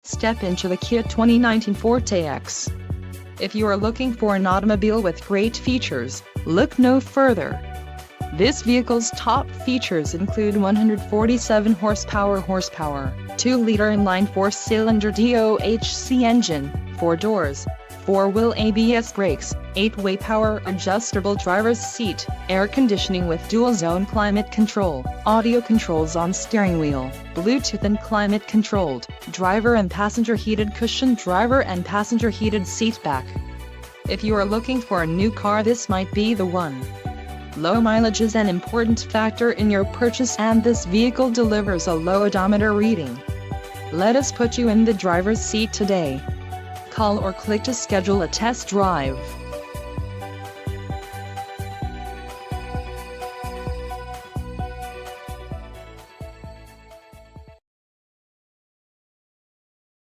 Step into the Kia 2019 Forte EX. If you are looking for an automobile with great features, look no further. This vehicle's top features include 147 horsepower, 2-liter inline 4-cylinder DOHC engine, 4 doors, 4-wheel ABS brakes, 8-way power adjustable driver's seat, air conditioning with dual-zone climate control, audio controls on steering wheel, Bluetooth and climate controlled, driver and passenger heated cushion, driver and passenger heated seat back. If you are looking for a new car, this might be the one. Low mileage is an important factor in your purchase, and this vehicle delivers a low odometer reading. Let us put you in the driver's seat today. Call or click to schedule a test drive.